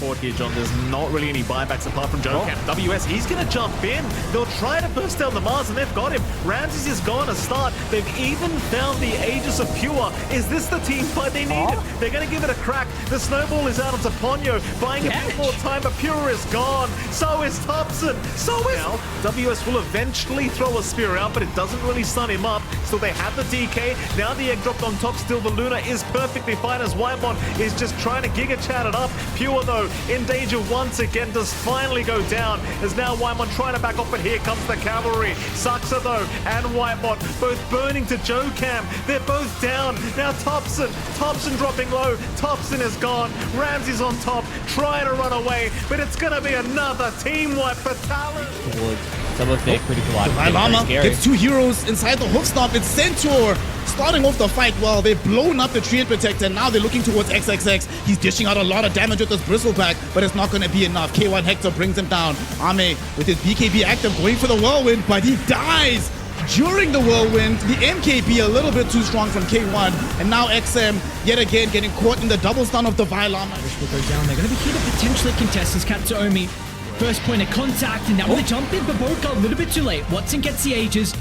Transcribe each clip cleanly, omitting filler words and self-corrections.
court here, John. There's not really any buybacks apart from Joe Camp. WS, he's going to jump in. They'll try to burst down the Mars, and they've got him. Ramses is gone to start. They've even found the Aegis of Pure. Is this the team fight they needed? They're going to give it a crack. The snowball is out onto Ponyo, buying a bit more time, but Pure is gone. So is Thompson. So is... Now, WS will eventually throw a spear out, but it doesn't really stun him up. So they have the DK. Now the egg dropped on top. Still, the Luna is perfectly fine as Whitemon is just trying to Giga chat it up. Pure, though, in danger once again, does finally go down. As now Whitemon trying to back off, but here comes the cavalry. Saxa, though, and Whitemon both burning to Joe Cam. They're both down. Now Thompson dropping low. Thompson is gone. Ramsey's on top, trying to run away, but it's going to be another team wipe for Talon. Some of their critical items. Llama gets 2 heroes inside the hoof-stomp. It's Centaur starting off the fight. Well, they've blown up the Treant Protector. Now they're looking towards XXX. He's dishing out a lot of damage with this Bristleback, but it's not going to be enough. K1 Hector brings him down. Ame with his BKB active going for the Whirlwind, but he dies during the Whirlwind. The MKB a little bit too strong from K1, and now XM yet again getting caught in the double stun of the Llama. Will go down. They're going to be here to potentially contest as Katsuomi. First point of contact, and now with the jump in, but both got a little bit too late. Watson gets the Aegis.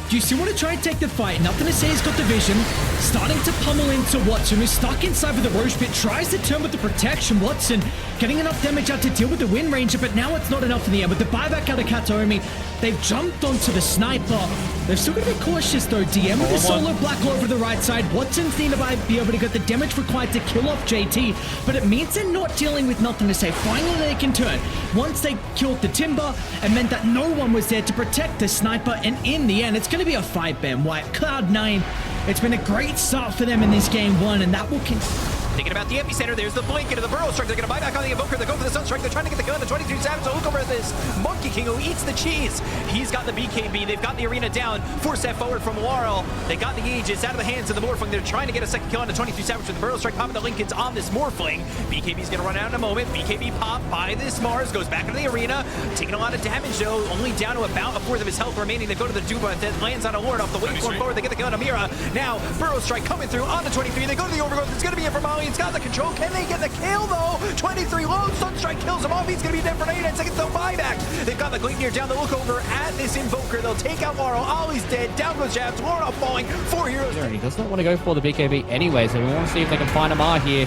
Do you still want to try and take the fight? Nothing to say, he's got the vision. Starting to pummel into Watson, who's stuck inside with the Roche Pit. Tries to turn with the protection. Watson getting enough damage out to deal with the Wind Ranger, but now it's not enough in the air. With the buyback out of Kataomi, they've jumped onto the sniper. They're still going to be cautious, though. DM with the solo Black Hole over the right side. Watson's need to be able to get the damage required to kill off JT, but it means they're not dealing with nothing to say. Finally, they can turn. Once they killed the Timber, it meant that no one was there to protect the sniper, and in the end, it's going to be a 5-ban wipe. Cloud9, it's been a great start for them in this game 1, and that will continue. Thinking about the epicenter, there's the blink into the burrow strike. They're going to buy back on the invoker. They go for the sunstrike. They're trying to get the kill on the 23 Savage. So look over at this Monkey King who eats the cheese. He's got the BKB. They've got the arena down. Force that forward from Warl. They got the Aegis out of the hands of the Morphling. They're trying to get a second kill on the 23 Savage with the burrow strike. Popping the Lincolns on this Morphling. BKB's going to run out in a moment. BKB pop by this Mars. Goes back into the arena. Taking a lot of damage though. Only down to about a fourth of his health remaining. They go to the Duba that lands on a ward off the wave going forward. They get the kill on Amira. Now burrow strike coming through on the 23. They go to the overgrowth. It's going to be it for Molly. It's got the control. Can they get the kill though? 23 low. Sunstrike kills him off. He's going to be dead for 89 seconds. They'll buyback. They've got the Gleipnir down to look over at this invoker. They'll take out Laurel. Ollie's dead. Down goes Jabs. Laurel falling. 4 heroes. He does not want to go for the BKB anyway, so we want to see if they can find Amar here.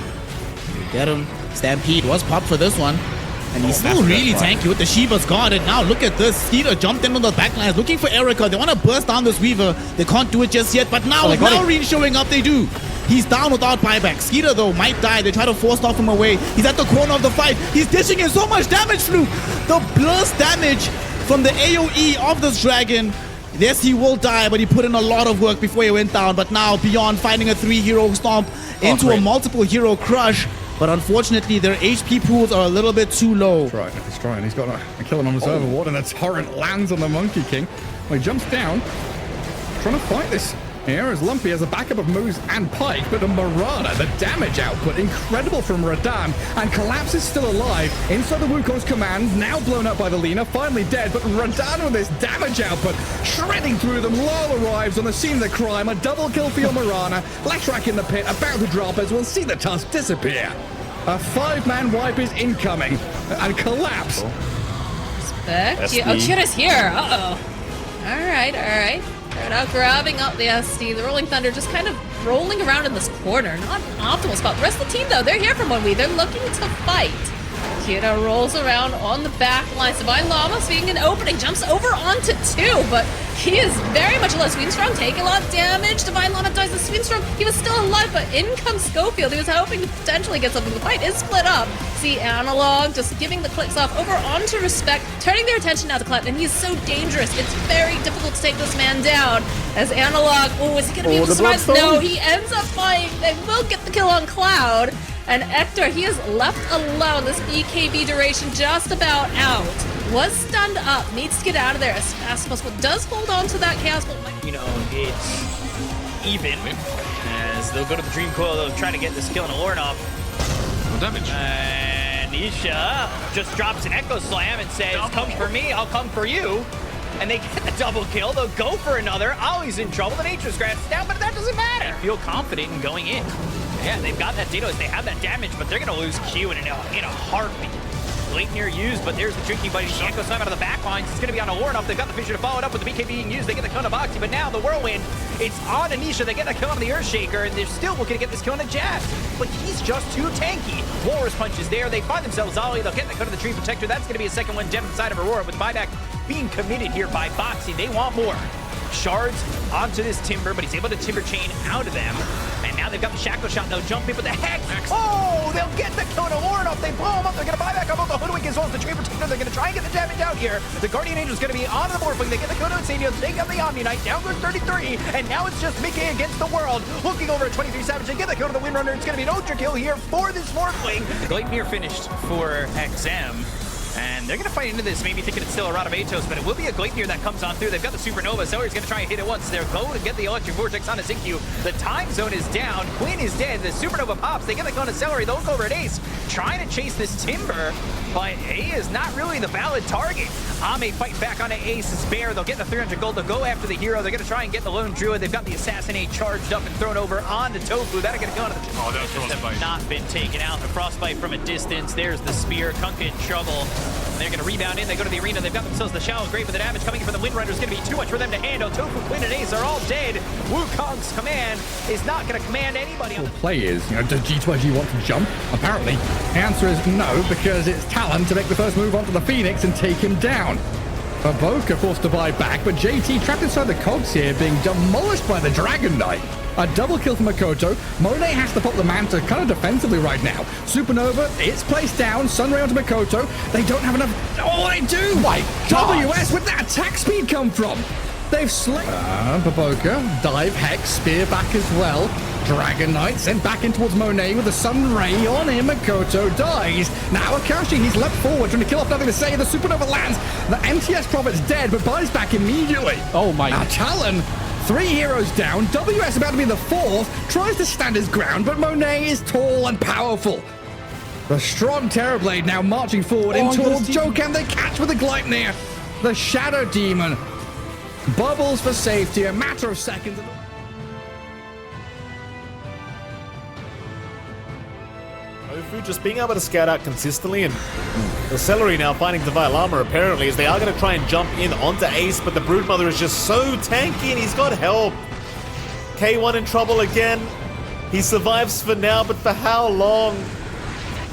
Get him. Stampede was popped for this one. And he's still really tanky with the Shiva's guard. And now look at this. Skeeter jumped in on the backlines looking for Erica. They want to burst down this Weaver. They can't do it just yet. But now with Maureen showing up, they do. He's down without buyback. Skeeter, though, might die. They try to force off him away. He's at the corner of the fight. He's dishing in so much damage, Fluke. The burst damage from the AoE of this dragon. Yes, he will die, but he put in a lot of work before he went down. But now, beyond finding a 3-hero stomp into a multiple-hero crush. But unfortunately, their HP pools are a little bit too low. He's trying. He's got a killing on the server ward, and the torrent lands on the Monkey King. Well, he jumps down, trying to fight this here as Lumpy has a backup of Moose and Pike, but a Marana, the damage output, incredible from Radan, and Collapse is still alive. Inside the Wukong's command, now blown up by the Lina, finally dead, but Radan with this damage output, shredding through them. Lol arrives on the scene of the crime, a double kill for your Marana. Leshrac in the pit, about to drop as we'll see the tusk disappear. A 5-man wipe is incoming, and Collapse. Respect. Oh, Chira's here. Uh-oh. All right. They're now grabbing up the SD. The Rolling Thunder just kind of rolling around in this corner. Not an optimal spot. The rest of the team, though, they're here from 1v. They're looking to fight. Kira rolls around on the back line. Divine Llama seeing an opening. Jumps over onto 2, but he is very much alive. Sweenstrong taking a lot of damage. Divine Llama dies to Sweenstrong. He was still alive, but in comes Schofield. He was hoping to potentially get something. The fight is split up. See Analog just giving the clicks off over onto Respect, turning their attention now to Cloud, and he's so dangerous. It's very difficult to take this man down. As Analog, is he going to be able to survive? No, he ends up dying. They will get the kill on Cloud. And Hector, he is left alone. This BKB duration just about out. Was stunned up, needs to get out of there as fast as possible. Does hold on to that Chaos Bolt. You know, it's even as they'll go to the Dream Coil. They'll try to get this kill on Ornov. No damage. And Isha just drops an Echo Slam and says, come for me, I'll come for you. And they get the double kill. They'll go for another. Ollie's in trouble. The Nature's Grass is down, but that doesn't matter. Feel confident in going in. Yeah, they've got that Dino. They have that damage, but they're going to lose Q in a heartbeat. Leitner used, but there's the Drinking Buddy. The Echo Slam out of the back lines. It's going to be on a Warren-Up. They've got the Fisher to follow it up with the BK being used. They get the kill on Boxy, but now the Whirlwind, it's on Anisha. They get the kill on the Earthshaker, and they're still looking to get this kill on the Jazz. But he's just too tanky. Walrus Punch is there. They find themselves Ollie. They'll get the kill to the Tree Protector. That's going to be a second one dead inside of Aurora with buyback being committed here by Boxy. They want more. Shards onto this Timber, but he's able to Timber Chain out of them. And now they've got the Shackle Shot. They'll jump in with the Hex. Oh, they'll get the kill to Warren up. They blow him up. They're going to buy back on both the Hoodwink as well as the Tree Protector. They're going to try and get the damage out here. The Guardian Angel is going to be on the Morphling. They get the kill to Insanio. They take out the Omni Knight. Down goes 33. And now it's just Mickey against the world. Looking over at 23 Savage. They get the kill to the Windrunner. It's going to be an Ultra kill here for this Morphling. Gleipnir finished for XM. And they're going to fight into this, maybe thinking it's still a Rod of Atos, but it will be a Gleipnir that comes on through. They've got the Supernova. Sawyer's going to try and hit it once. They're going to get the Electric Vortex on a Zinkyu. The time zone is down. Quinn is dead. The Supernova pops. They get the gun to Celery. They'll look over at Ace, trying to chase this Timber, but A is not really the valid target. Ame fighting back on Ace's Bear. They'll get the 300 gold. They'll go after the hero. They're going to try and get the Lone Druid. They've got the Assassinate charged up and thrown over onto Tofu. That'll get a gun to the... Oh, that's Frostbite. Not been taken out. The Frostbite from a distance. There's the Spear. Kunkka in trouble. And they're going to rebound in. They go to the arena. They've got themselves the Shallow Grave, but the damage coming in from the Windrunner is going to be too much for them to handle. Tofu, Quinn, and Ace are all dead. Wukong's command is not going to command anybody. Players, does G2G want to jump? Apparently, the answer is no, because it's Talon to make the first move onto the Phoenix and take him down. Boca forced to buy back, but JT trapped inside the cogs here, being demolished by the Dragon Knight. A double kill from Makoto. Monet has to pop the Manta kind of defensively right now. Supernova, it's placed down. Sunray onto Makoto. They don't have enough... Oh, they do! My God. WS, where'd that attack speed come from? They've slain... Baboka, dive, Hex, spear back as well. Dragon Knight sent back in towards Monet with the Sun Ray on him. Makoto dies. Now Akashi, he's leapt forward, trying to kill off nothing to say. The Supernova lands. The MTS Prophet's dead, but buys back immediately. Oh my... Now Talon, 3 heroes down. WS about to be the 4th. Tries to stand his ground, but Monet is tall and powerful. The strong Terrorblade now marching forward in towards Jokan. They catch with the Gleipnir. The Shadow Demon bubbles for safety. A matter of seconds. Tofu just being able to scout out consistently, and the Celery now finding Divine Llama apparently, as they are going to try and jump in onto Ace, but the Broodmother is just so tanky and he's got help. K1 in trouble again. He survives for now, but for how long?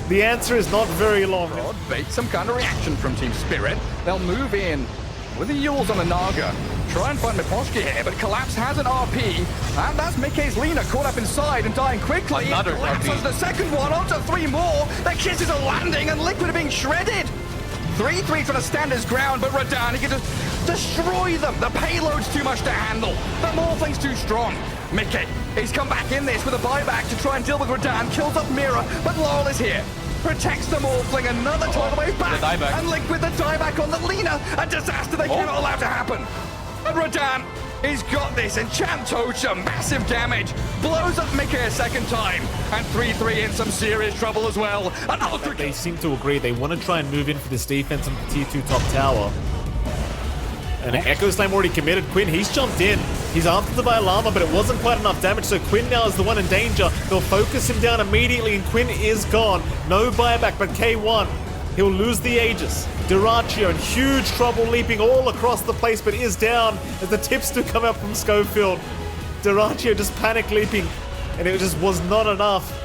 The answer is not very long. Bait some kind of reaction from Team Spirit. They'll move in with the Yules on the Naga. Try and find Miposhki here, but Collapse has an RP, and that's Mickey's Lena caught up inside and dying quickly. Another Collapse RP. has the second one, onto 3 more. Their kisses are landing, and Liquid are being shredded. 3-3 trying to stand his ground, but Radan, he can just destroy them. The payload's too much to handle. The Morphling's too strong. Mickey, he's come back in this with a buyback to try and deal with Radan, kills up Mira, but Laurel is here. Protects the Morphling, another tidal wave back, and Liquid the dieback on the Lena. A disaster they cannot allow to happen. And Radan, he's got this, and Chantocha, massive damage, blows up Mickey a second time, and 3-3 in some serious trouble as well. An ultra They seem to agree. They want to try and move in for this defense on the tier 2 top tower. And Echo Slam already committed. Quinn, he's jumped in. He's after the Llama, but it wasn't quite enough damage, so Quinn now is the one in danger. They'll focus him down immediately, and Quinn is gone. No buyback, but K1, he'll lose the Aegis. Duraccio in huge trouble, leaping all across the place, but is down as the tips do come out from Schofield. Duraccio just panic leaping, and it just was not enough.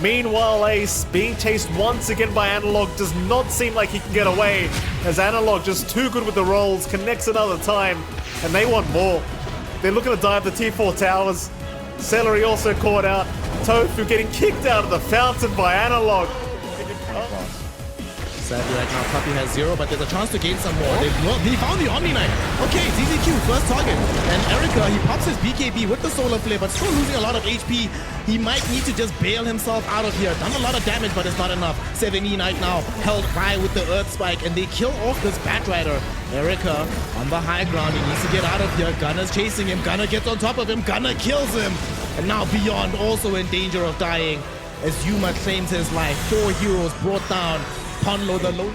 Meanwhile, Ace, being chased once again by Analog, does not seem like he can get away, as Analog, just too good with the rolls, connects another time, and they want more. They're looking to dive the tier 4 towers. Celery also caught out. Tofu getting kicked out of the fountain by Analog. Sadly, right now, Puppy has 0, but there's a chance to gain some more. He found the Omni Knight. Okay, ZZQ, first target. And Erica, he pops his BKB with the Solar Flare, but still losing a lot of HP. He might need to just bail himself out of here. Done a lot of damage, but it's not enough. 7E Knight now held high with the Earth Spike, and they kill off this Batrider. Erica on the high ground. He needs to get out of here. Gunner's chasing him. Gunner gets on top of him. Gunner kills him. And now Beyond also in danger of dying as Yuma claims his life. 4 heroes brought down. Ponlo the low.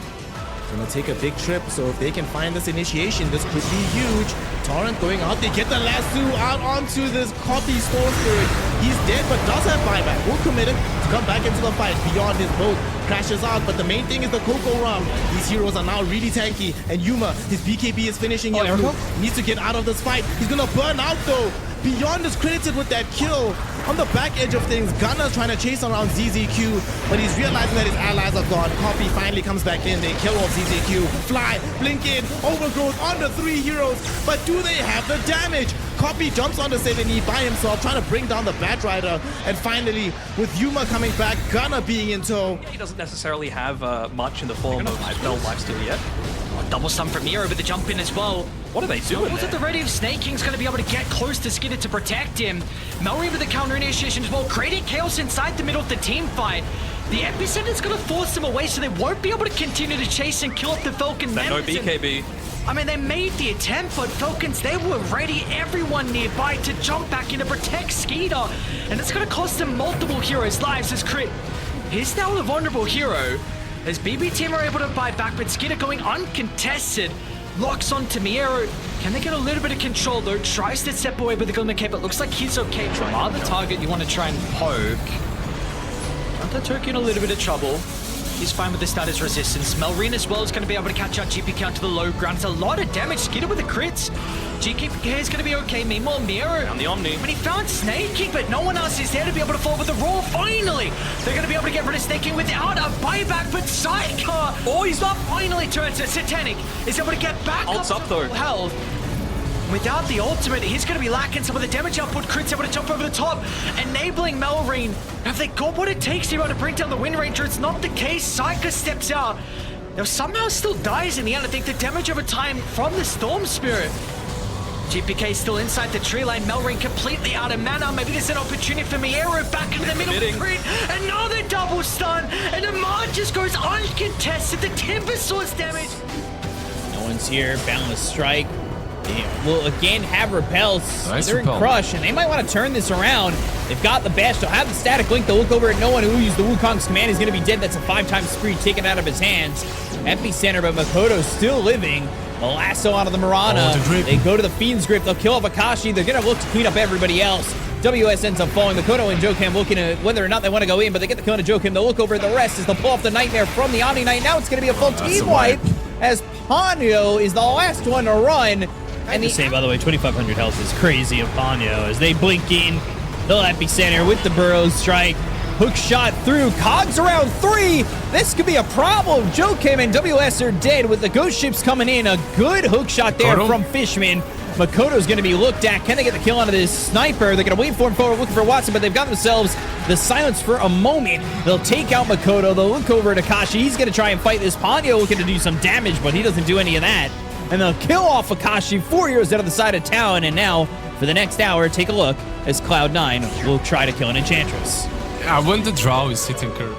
Gonna take a big trip, so if they can find this initiation, this could be huge. Torrent going out, they get the lasso out onto this copy Storm Spirit. He's dead, but does have buyback. Will commit it to come back into the fight. Beyond his boat crashes out, but the main thing is the Coco round. These heroes are now really tanky, and Yuma, his BKB is finishing it. Needs to get out of this fight. He's gonna burn out though. Beyond is credited with that kill. On the back edge of things, Gunner's trying to chase around ZZQ, but he's realizing that his allies are gone. Copy finally comes back in. They kill off ZZQ. Fly, blink in, overgrowth on the 3 heroes. But do they have the damage? Copy jumps onto 7E by himself, trying to bring down the Bat Rider. And finally, with Yuma coming back, Gunner being in tow. He doesn't necessarily have much in the form of spell lifesteal yet. Double stun from Miro with the jump in as well. What are they doing Was it the ready if Snake King's going to be able to get close to Skidder to protect him? Melry with the counter initiation as well, creating chaos inside the middle of the team fight. The Epicenter's going to force them away, so they won't be able to continue to chase and kill up the Falcon no members. BKB. I mean, they made the attempt, but Falcons, they were ready, everyone nearby, to jump back in to protect Skeeter. And it's going to cost them multiple heroes' lives as Crit. He's now the vulnerable hero. As BB team are able to buy back, but Skeeter going uncontested. Locks on to Miero. Can they get a little bit of control though? Tries to step away with the Glimmer Cape, but looks like he's okay. Are the target you want to try and poke. Got the Turkey in a little bit of trouble. He's fine with the status resistance. Melrine as well is going to be able to catch out GPK onto the low ground. It's a lot of damage. Skeeter with the crits. GPK is going to be okay. Meanwhile, Miero On the Omni. when he found Snake King, but no one else is there to be able to fall with the roar. Finally, they're going to be able to get rid of Snake King without a buyback, but Sidecar, Oh, he's up. finally turns to Satanic, is able to get back Ult's up up, to though. full health. Without the ultimate, he's going to be lacking some of the damage output. Crit's able to jump over the top, enabling Melrine. Have they got what it takes here to bring down the Wind Ranger? It's not the case. Psyker steps out. Now somehow still dies in the end. I think the damage over time from the Storm Spirit. GPK still inside the tree line. Melrine completely out of mana. Maybe there's an opportunity for Miero back into the middle. Crit, another double stun, and the Mod just goes uncontested. The Timber Swords damage. No one's here. Boundless Strike. They will again have repels. Nice They're in repel. Crush, and they might want to turn this around. They've got the bash. They'll have the static link. They'll look over at no one who used the Wukong's command. He's going to be dead. That's a 5-time spree taken out of his hands. Epicenter, but Makoto's still living. The lasso onto the Mirana. They go to the Fiend's Grip. They'll kill off Akashi. They're going to look to clean up everybody else. WS ends up falling. Makoto and Jokem looking at whether or not they want to go in, but they get the kill to Jokem. They'll look over at the rest as they'll pull off the Nightmare from the Omni Knight. Now it's going to be a full team wipe as Ponyo is the last one to run. And the same, by the way, 2,500 health is crazy of Ponyo as they blink in. The Epicenter with the Burrows Strike. Hook shot through. Cogs around 3. This could be a problem. Jokem and WS are dead with the ghost ships coming in. A good hook shot there from Fishman. Makoto's going to be looked at. Can they get the kill onto this sniper? They're going to wait for him forward, looking for Watson, but they've got themselves the silence for a moment. They'll take out Makoto. They'll look over at Akashi. He's going to try and fight this. Ponyo looking to do some damage, but he doesn't do any of that. And they'll kill off Akashi. 4 heroes out of the side of Talon. And now, for the next hour, take a look as Cloud9 will try to kill an Enchantress. Yeah, when the Drow is sitting curve.